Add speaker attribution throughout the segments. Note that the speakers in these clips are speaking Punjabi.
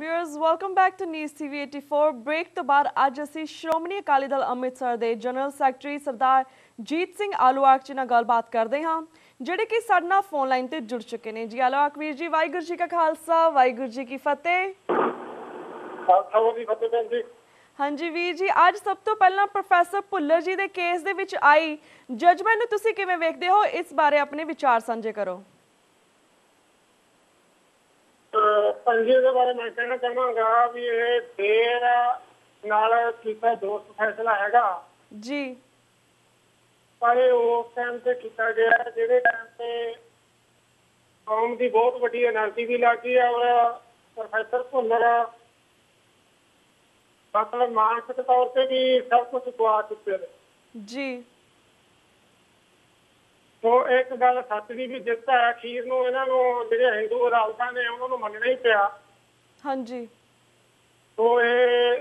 Speaker 1: Viewers, welcome back to News TV 84 break तो बाद ਅੱਜ ਅਸੀਂ ਸ਼੍ਰੋਮਣੀ ਅਕਾਲੀ ਦਲ ਅੰਮ੍ਰਿਤਸਰ ਦੇ ਜਨਰਲ ਸੈਕਟਰੀ ਸਰਦਾਰ ਜੀਤ ਸਿੰਘ ਆਲੂਵਾਕ ਜੀ ਨਾਲ ਗੱਲਬਾਤ ਕਰਦੇ ਹਾਂ ਜਿਹੜੇ ਕਿ ਸਾਡੇ ਨਾਲ ਫੋਨ ਲਾਈਨ ਤੇ ਜੁੜ ਚੁੱਕੇ ਨੇ। ਜੀ ਆਲੂਵਾਕ ਵੀਰ ਜੀ, ਵਾਹਿਗੁਰੂ ਜੀ ਕਾ ਖਾਲਸਾ ਵਾਹਿਗੁਰੂ ਜੀ ਕੀ ਫਤਿਹ। ਹਾਂਜੀ ਵੀਰ ਜੀ, ਅੱਜ ਸਭ ਤੋਂ ਪਹਿਲਾਂ ਪ੍ਰੋਫੈਸਰ ਭੁੱਲਰ ਜੀ ਦੇ ਕੇਸ ਦੇ ਵਿੱਚ ਆਈ ਜਜਮੈਂਟ ਨੂੰ ਤੁਸੀਂ ਕਿਵੇਂ ਵੇਖਦੇ ਹੋ, ਇਸ ਬਾਰੇ ਆਪਣੇ ਵਿਚਾਰ ਸਾਂਝੇ ਕਰੋ।
Speaker 2: पंजी के बारे मैं कहना चाहूँगा भी ये देर नाल कीता दोस्त फैसला हैगा
Speaker 1: जी,
Speaker 2: पर उस टाइम से किया गया जेडे टाइम से कौम की बहुत बड़ी एनर्जी भी लगी है और प्रोफेसर भुल्लर मतलब मानसिक तौर पर भी सब कुछ गवा चुके हैं
Speaker 1: जी।
Speaker 2: तो एक गल सच की भी जिस है अखीर ਨੂੰ ਇਹਨਾਂ ਨੂੰ ਜਿਹੜੇ ਹਿੰਦੂ ਅਦਾਲਤਾਂ ਨੇ ਉਹਨਾਂ ਨੂੰ ਮੰਨਣਾ ਹੀ ਪਿਆ।
Speaker 1: ਹਾਂਜੀ।
Speaker 2: तो ये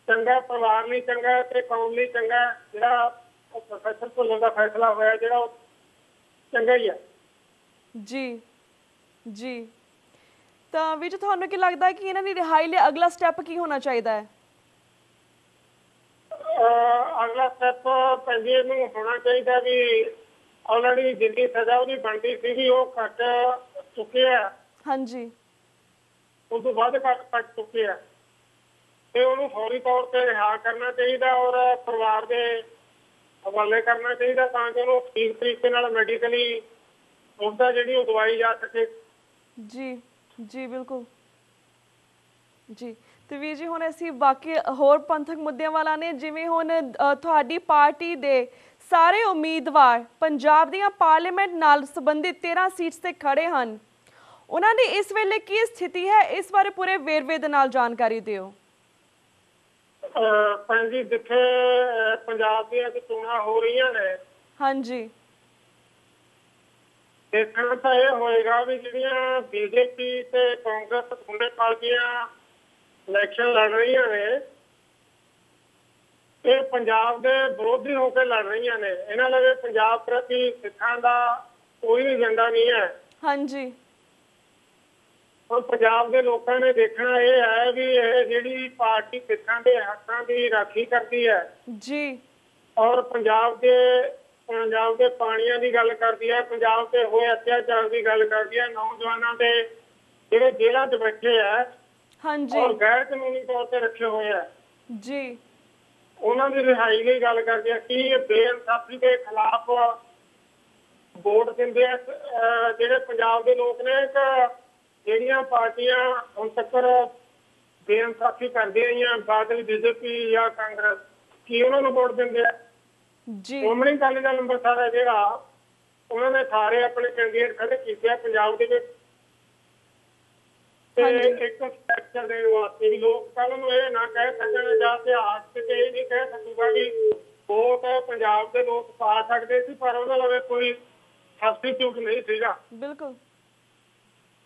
Speaker 2: चंगा परिवार ਲਈ ਚੰਗਾ ਤੇ ਕੌਮ ਲਈ ਚੰਗਾ ਜਿਹੜਾ ਪ੍ਰੋਫੈਸਰ ਭੁੱਲਰ ਦਾ ਫੈਸਲਾ ਹੋਇਆ ਜਿਹੜਾ ਉਹ ਚੰਗਾ ਹੀ ਹੈ।
Speaker 1: ਜੀ ਜੀ, ਤਾਂ ਵਿੱਚ ਤੁਹਾਨੂੰ ਕੀ ਲੱਗਦਾ ਹੈ ਕਿ ਇਹਨਾਂ ਦੀ ਰਿਹਾਈ ਲਈ ਅਗਲਾ ਸਟੈਪ ਕੀ ਹੋਣਾ ਚਾਹੀਦਾ ਹੈ?
Speaker 2: ਅਗਲਾ ਸਟੈਪ ਪੰਜੇ ਨੂੰ ਹੋਣਾ ਚਾਹੀਦਾ ਵੀ ਆਲਰੇਡੀ ਜਿੰਨੀ ਸਜ਼ਾ ਉਹਦੀ ਬਣਦੀ ਸੀਗੀ ਉਹ ਕੱਟ ਚੁੱਕੇ ਆ।
Speaker 1: ਹਾਂਜੀ।
Speaker 2: ਉਸ ਤੋਂ ਬਾਅਦ ਕੱਟ ਚੁੱਕੇ ਆ ਤੇ ਉਹਨੂੰ ਫੌਰੀ ਤੌਰ ਤੇ ਰਿਹਾ ਕਰਨਾ ਚਾਹੀਦਾ ਔਰ ਪਰਿਵਾਰ ਦੇ ਹਵਾਲੇ ਕਰਨਾ ਚਾਹੀਦਾ ਤਾਂ ਕਿ ਉਹਨੂੰ ਠੀਕ ਤਰੀਕੇ ਨਾਲ ਮੈਡੀਕਲੀ ਉਹਦਾ ਜਿਹੜੀ ਉਹ ਦਵਾਈ ਜਾ ਸਕੇ।
Speaker 1: ਜੀ ਜੀ ਬਿਲਕੁਲ ਜੀ। ਤੇ ਵੀਰ ਜੀ, ਹੁਣ ਅਸੀਂ ਬਾਕੀ ਹੋਰ ਪੰਥਕ ਮੁੱਦਿਆਂ ਵਾਲਾ ਨੇ, ਜਿਵੇਂ ਹੁਣ ਤੁਹਾਡੀ ਪਾਰਟੀ ਦੇ ਸਾਰੇ ਉਮੀਦਵਾਰ ਪੰਜਾਬ ਦੀਆਂ ਪਾਰਲੀਮੈਂਟ ਨਾਲ ਸੰਬੰਧਿਤ 13 ਸੀਟਸ ਤੇ ਖੜੇ ਹਨ, ਉਹਨਾਂ ਦੀ ਇਸ ਵੇਲੇ ਕੀ ਸਥਿਤੀ ਹੈ, ਇਸ ਬਾਰੇ ਪੂਰੇ ਵੇਰਵੇ ਦੇ ਨਾਲ ਜਾਣਕਾਰੀ ਦਿਓ।
Speaker 2: ਹਾਂਜੀ, ਜਿੱਥੇ ਪੰਜਾਬ ਦੀਆਂ ਚੋਣਾਂ ਹੋ ਰਹੀਆਂ ਨੇ,
Speaker 1: ਹਾਂਜੀ,
Speaker 2: ਦੇਖਣਾ ਤਾਂ ਇਹ ਹੋਏਗਾ ਵੀ ਜਿਹੜੀਆਂ ਬੀਜੇਪੀ ਤੇ ਕਾਂਗਰਸ ਦੋਨੇ ਪਾਰਟੀਆਂ ਇਲੈਕਸ਼ਨ ਲੜ ਰਹੀਆਂ ਨੇ ਇਹ ਪੰਜਾਬ ਦੇ ਵਿਰੋਧੀ ਹੋ ਕੇ ਲੜ ਰਹੀਆਂ ਨੇ। ਇਹਨਾਂ ਲਵੇ ਪੰਜਾਬ ਪ੍ਰਤੀ ਸਿੱਖਾਂ ਦਾ ਕੋਈ ਏਜੰਡਾ ਨਹੀਂ ਹੈ।
Speaker 1: ਹਾਂਜੀ।
Speaker 2: ਹੁਣ ਪੰਜਾਬ ਦੇ ਲੋਕਾਂ ਨੇ ਦੇਖਣਾ ਇਹ ਹੈ ਵੀ ਇਹ ਜਿਹੜੀ ਪਾਰਟੀ ਸਿੱਖਾਂ ਦੇ ਹੱਕਾਂ ਦੀ ਰਾਖੀ ਕਰਦੀ ਹੈ
Speaker 1: ਜੀ
Speaker 2: ਔਰ ਪੰਜਾਬ ਦੇ ਪਾਣੀਆਂ ਦੀ ਗੱਲ ਕਰਦੀ ਹੈ, ਪੰਜਾਬ ਤੇ ਹੋਏ ਅਤਿਆਚਾਰ ਦੀ ਗੱਲ ਕਰਦੀ ਹੈ, ਨੌਜਵਾਨਾਂ ਦੇ ਜਿਹੜੇ ਜੇਲ੍ਹਾਂ 'ਚ ਬੈਠੇ ਆ
Speaker 1: ਹਾਂਜੀ
Speaker 2: ਔਰ ਗੈਰ ਕਾਨੂੰਨੀ ਤੌਰ ਤੇ ਰੱਖੇ ਹੋਏ ਆ
Speaker 1: ਜੀ,
Speaker 2: ਉਹਨਾਂ ਦੀ ਰਿਹਾਈ ਲਈ ਗੱਲ ਕਰਦੇ ਆ। ਕੀ ਬੇਇਨਸਾਫੀ ਦੇ ਖਿਲਾਫ ਵੋਟ ਦਿੰਦੇ ਆ ਜਿਹੜੇ ਪੰਜਾਬ ਦੇ ਲੋਕ ਨੇ ਕਿ ਜਿਹੜੀਆਂ ਪਾਰਟੀਆਂ ਹੁਣ ਤੱਕ ਬੇਇਨਸਾਫੀ ਕਰਦੀਆਂ ਆਈਆਂ, ਬਾਦਲ, ਬੀਜੇਪੀ ਜਾਂ ਕਾਂਗਰਸ, ਕੀ ਉਹਨਾਂ ਨੂੰ ਵੋਟ ਦਿੰਦੇ ਆ?
Speaker 1: ਜੀ
Speaker 2: ਸ਼੍ਰੋਮਣੀ ਅਕਾਲੀ ਦਲ ਅੰਮ੍ਰਿਤਸਰ ਹੈ ਜਿਹੜਾ ਉਹਨਾਂ ਨੇ ਸਾਰੇ ਆਪਣੇ ਕੈਂਡੀਡੇਟ ਖੜੇ ਕੀਤੇ ਆ ਪੰਜਾਬ ਦੇ ਵਿੱਚ ਤੇ ਇੱਕ ਸਟਰਕਚਰ ਦੇ ਵਾਸਤੇ ਵੀ ਲੋਕ ਕੱਲ ਨੂੰ ਇਹ ਨਾ ਕਹਿ ਸਕਣ ਜਾਂ ਇਤਿਹਾਸ ਤੇ ਇਹ ਨਹੀਂ ਕਹਿ ਸਕੂਗਾ ਕਿ ਵੋਟ ਪੰਜਾਬ ਦੇ ਲੋਕ ਪਾ ਸਕਦੇ ਸੀ ਪਰ ਉਹਨਾਂ ਲਵੇ ਕੋਈ ਸਬਸਟੀਟਿਊਟ ਨਹੀਂ ਸੀਗਾ।
Speaker 1: ਬਿਲਕੁਲ।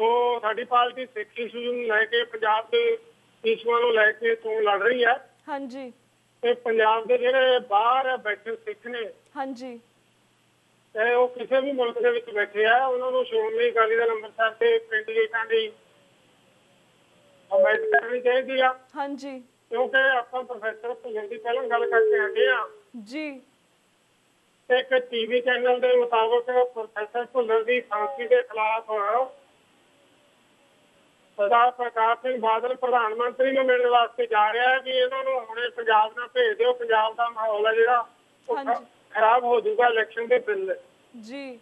Speaker 2: ਤੋ ਸਾਡੀ ਪਾਰਟੀ ਸਿੱਖ ਇਸ਼ੂ ਨੂੰ ਲੈ ਕੇ ਪੰਜਾਬ ਦੇ ਇਸ਼ੂਆਂ ਨੂੰ ਲੈ ਕੇ ਚੋਣ ਲੜ ਰਹੀ ਹੈ।
Speaker 1: ਹਾਂਜੀ।
Speaker 2: ਤੇ ਪੰਜਾਬ ਦੇ ਜਿਹੜੇ ਬਾਹਰ ਬੈਠੇ ਸਿੱਖ ਨੇ,
Speaker 1: ਹਾਂਜੀ,
Speaker 2: ਤੇ ਉਹ ਕਿਸੇ ਵੀ ਮੁਲਕ ਦੇ ਵਿੱਚ ਬੈਠੇ ਆ, ਉਹਨਾਂ ਨੂੰ ਸ਼੍ਰੋਮਣੀ ਅਕਾਲੀ ਦਲ ਅੰਮ੍ਰਿਤਸਰ ਤੇ ਕੈਂਡੀਡੇਟਾਂ ਦੀ ਹਮਾਇਤ ਕਰਨੀ ਚਾਹੀਦੀ ਆ।
Speaker 1: ਹਾਂਜੀ।
Speaker 2: ਕਿਉਂਕਿ ਆਪਾਂ ਪ੍ਰੋਫੈਸਰ ਭੁੱਲਰ ਦੀ ਪਹਿਲਾਂ ਗੱਲ ਕਰਕੇ ਹਟੇ ਆ
Speaker 1: ਜੀ।
Speaker 2: ਇੱਕ ਟੀਵੀ ਚੈਨਲ ਦੇ ਮੁਤਾਬਕ ਪ੍ਰੋਫੈਸਰ ਭੁੱਲਰ ਦੀ ਫਾਂਸੀ ਦੇ ਖਿਲਾਫ ਸਰਦਾਰ ਪ੍ਰਕਾਸ਼ ਸਿੰਘ ਬਾਦਲ ਪ੍ਰਧਾਨ ਮੰਤਰੀ ਨੂੰ ਮਿਲਣ ਵਾਸਤੇ ਜਾ ਰਿਹਾ ਹੈ ਕਿ ਇਹਨਾਂ ਨੂੰ ਹੁਣੇ ਪੰਜਾਬ ਨਾਲ ਭੇਜ ਦਿਓ, ਪੰਜਾਬ ਦਾ ਮਾਹੌਲ ਹੈ ਜਿਹੜਾ ਉਹ ਖਰਾਬ ਹੋ ਜਾਊਗਾ ਇਲੈਕਸ਼ਨ ਦੇ ਬਿੱਲ।
Speaker 1: ਜੀ।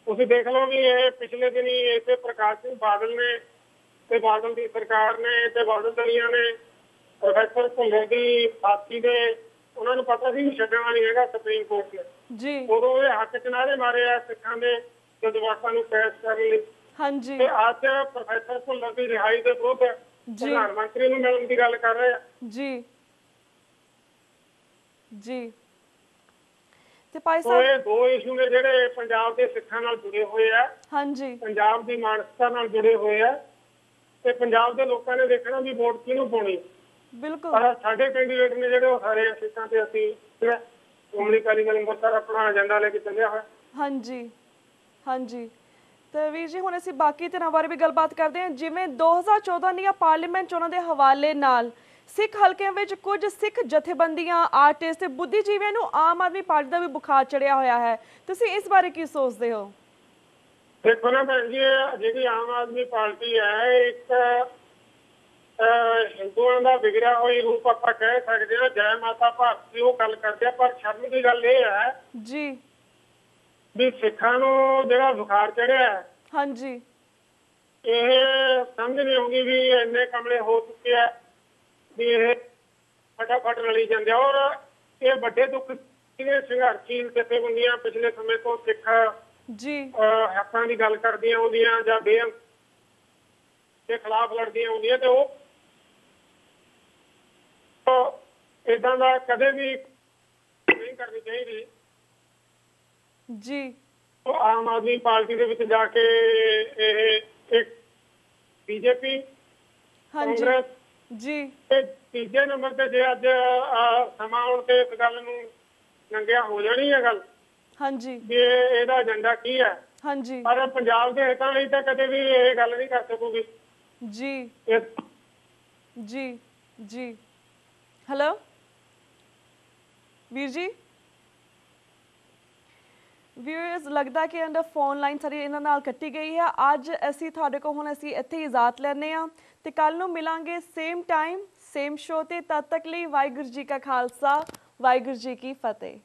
Speaker 2: ਤੁਸੀਂ ਦੇਖ ਲਓ ਵੀ ਇਹ ਪਿਛਲੇ ਦਿਨੀ ਇੱਥੇ ਪ੍ਰਕਾਸ਼ ਸਿੰਘ ਬਾਦਲ ਨੇ ਤੇ ਬਾਦਲ ਦੀ ਸਰਕਾਰ ਨੇ ਤੇ ਬਾਦਲ ਦਲੀਆਂ ਨੇ ਪ੍ਰੋਫੈਸਰ ਭੁੱਲਰ ਦੀ ਫਾਂਸੀ ਦੇ ਉਹਨਾਂ ਨੂੰ ਪਤਾ ਸੀ ਛੱਡਣਾ ਨਹੀਂ ਹੈਗਾ ਸੁਪਰੀਮ ਕੋਰਟ ਨੇ
Speaker 1: ਜੀ।
Speaker 2: ਉਦੋਂ ਇਹ ਹੱਕ ਚ ਨਾਅਰੇ ਮਾਰੇ ਆ ਸਿੱਖਾਂ ਦੇ ਜਜ਼ਬਾਤਾਂ ਨੂੰ ਪੇਸ਼ ਕਰਨ ਲਈ।
Speaker 1: ਹਾਂਜੀ।
Speaker 2: ਤੇ ਅੱਜ ਪ੍ਰੋਫੈਸਰ ਭੁੱਲਰ ਦੀ ਰਿਹਾਈ ਦੇ ਵਿਰੁੱਧ ਪ੍ਰਧਾਨ ਮੰਤਰੀ ਨੂੰ ਮਿਲਣ ਦੀ ਗੱਲ ਕਰ ਰਹੇ ਆ।
Speaker 1: ਜੀ ਜੀ। ਤੇ ਭਾਈ
Speaker 2: ਸਾਹਿਬ
Speaker 1: ਸਾਹਿਬ,
Speaker 2: ਇਹ ਦੋ ਇਸ਼ੂ ਨੇ ਜਿਹੜੇ ਪੰਜਾਬ ਦੇ ਸਿੱਖਾਂ ਨਾਲ ਜੁੜੇ ਹੋਏ ਆ।
Speaker 1: ਹਾਂਜੀ,
Speaker 2: ਪੰਜਾਬ ਦੀ ਮਾਨਸਿਕਤਾ ਨਾਲ ਜੁੜੇ ਹੋਏ ਆ ਤੇ ਪੰਜਾਬ ਦੇ ਲੋਕਾਂ ਨੇ ਦੇਖਣਾ ਵੀ ਵੋਟ ਕਿਹਨੂੰ ਪਾਉਣੀ।
Speaker 1: ਬਿਲਕੁਲ।
Speaker 2: ਪਰ ਸਾਡੇ ਕੈਂਡੀਡੇਟ ਨੇ ਜਿਹੜੇ ਉਹ ਸਾਰੇ ਸਿੱਖਾਂ ਤੇ ਅਸੀਂ ਸ਼੍ਰੋਮਣੀ ਅਕਾਲੀ ਦਲ ਅੰਮ੍ਰਿਤਸਰ ਆਪਣਾ ਏਜੰਡਾ ਲੈ ਕੇ ਚੱਲਿਆ ਹੋਇਆ।
Speaker 1: ਹਾਂਜੀ ਹਾਂਜੀ। ਤੇ ਵੀਰ ਜੀ ਹੁਣ ਅਸੀਂ ਬਾਕੀ ਧਿਰਾਂ ਬਾਰੇ ਵੀ ਗੱਲਬਾਤ ਕਰਦੇ ਹਾਂ। ਜਿਵੇਂ 2014 ਦੀਆਂ ਪਾਰਲੀਮੈਂਟ ਚੋਣਾਂ ਦੇ ਹਵਾਲੇ ਨਾਲ ਸਿੱਖ ਹਲਕਿਆਂ ਵਿੱਚ ਕੁਝ ਸਿੱਖ ਜਥੇਬੰਦੀਆਂ, ਆਰਟਿਸਟ ਤੇ ਬੁੱਧੀਜੀਵੀਆਂ ਨੂੰ ਆਮ ਆਦਮੀ ਪਾਰਟੀ ਦਾ ਵੀ ਬੁਖਾਰ ਚੜਿਆ ਹੋਇਆ ਹੈ। ਤੁਸੀਂ ਇਸ ਬਾਰੇ ਕੀ ਸੋਚਦੇ ਹੋ?
Speaker 2: ਦੇਖੋ ਨਾ ਭੈਣ ਜੀ, ਇਹ ਜਿਹੜੀ ਆਮ ਆਦਮੀ ਪਾਰਟੀ ਹੈ, ਇੱਕ ਹਿੰਦੂਆਂ ਦਾ ਵਿਗੜਿਆ ਹੋਈ ਰੂਪ ਆਪਾਂ ਕਹਿ ਸਕਦੇ ਹਾਂ। ਜੈ ਮਾਤਾ ਭਾਰਤ ਦੀ ਉਹ ਗੱਲ ਕਰਦੇ ਆ, ਪਰ ਸ਼ਰਮ ਦੀ ਗੱਲ ਇਹ ਹੈ
Speaker 1: ਜੀ
Speaker 2: ਵੀ ਸਿੱਖਾਂ ਨੂੰ ਜਿਹੜਾ ਬੁਖਾਰ ਚੜਿਆ ਹੈ,
Speaker 1: ਹਾਂਜੀ
Speaker 2: ਇਹ ਸਮਝ ਨਹੀਂ ਆਉਂਦੀ ਵੀ ਇੰਨੇ ਕਮਲੇ ਹੋ ਚੁੱਕੇ ਆ ਵੀ ਇਹ ਫਟਾਫਟ ਰਲੀ ਜਾਂਦੇ ਆ। ਔਰ ਇਹ ਵੱਡੇ ਦੁੱਖ ਜਿਹੜੇ ਸੰਘਰਸ਼ੀਲ ਜਥੇਬੰਦੀਆਂ ਪਿਛਲੇ ਸਮੇਂ ਤੋਂ ਸਿੱਖ
Speaker 1: ਜੀ
Speaker 2: ਹੱਕਾਂ ਦੀ ਗੱਲ ਕਰਦੀਆਂ ਆਉਂਦੀਆਂ ਜਾਂ ਬੇਅੰਤ ਦੇ ਖਿਲਾਫ ਲੜਦੀਆਂ ਆਉਂਦੀਆਂ, ਤੇ ਉਹ ਏਦਾਂ ਦਾ ਕਦੇ ਵੀ ਨਹੀਂ ਕਰਨੀ ਚਾਹੀਦੀ।
Speaker 1: ਜੀ
Speaker 2: ਉਹ ਆਮ ਆਦਮੀ ਪਾਰਟੀ ਦੇ ਵਿੱਚ ਜਾ ਕੇ ਇਹ ਇੱਕ ਬੀਜੇਪੀ,
Speaker 1: ਹਾਂਜੀ
Speaker 2: ਕਾਂਗਰਸ
Speaker 1: ਜੀ
Speaker 2: ਤੇ ਤੀਜੇ ਨੰਬਰ ਤੇ ਜੇ ਅੱਜ ਸਮਾਂ ਆਉਣ ਤੇ ਇਸ ਗੱਲ ਨੂੰ ਨੰਗਿਆ ਹੋ ਜਾਣੀ ਹੈ ਗੱਲ
Speaker 1: ਹਾਂਜੀ
Speaker 2: ਵੀ ਇਹਦਾ ਏਜੰਡਾ ਕੀ ਹੈ।
Speaker 1: ਹਾਂਜੀ
Speaker 2: ਪਰ ਪੰਜਾਬ ਦੇ ਹਿੱਤਾਂ ਲਈ ਤਾਂ ਕਦੇ ਵੀ ਇਹ ਗੱਲ ਨਹੀਂ ਕਰ ਸਕੂਗੀ।
Speaker 1: ਜੀ
Speaker 2: ਇਹ
Speaker 1: ਜੀ ਜੀ ਹੈਲੋ ਵੀਰ ਜੀ। ਵਿਊਅਰਸ, ਲੱਗਦਾ ਕਿ ਇਹਨਾਂ ਫੋਨ ਲਾਈਨ ਸਾਰੀ ਇਹਨਾਂ ਨਾਲ ਕੱਟੀ ਗਈ ਹੈ। ਅੱਜ ਅਸੀਂ ਤੁਹਾਡੇ ਕੋਲ ਹੁਣ ਅਸੀਂ ਇੱਥੇ ਇਜਾਜ਼ਤ ਲੈਂਦੇ ਹਾਂ ਤੇ ਕੱਲ ਨੂੰ ਮਿਲਾਂਗੇ ਸੇਮ ਟਾਈਮ ਸੇਮ ਸ਼ੋ ਤੇ। ਤਦ ਤੱਕ ਲਈ ਵਾਹਿਗੁਰੂ ਜੀ ਕਾ ਖਾਲਸਾ, ਵਾਹਿਗੁਰੂ ਜੀ ਕੀ ਫਤਿਹ।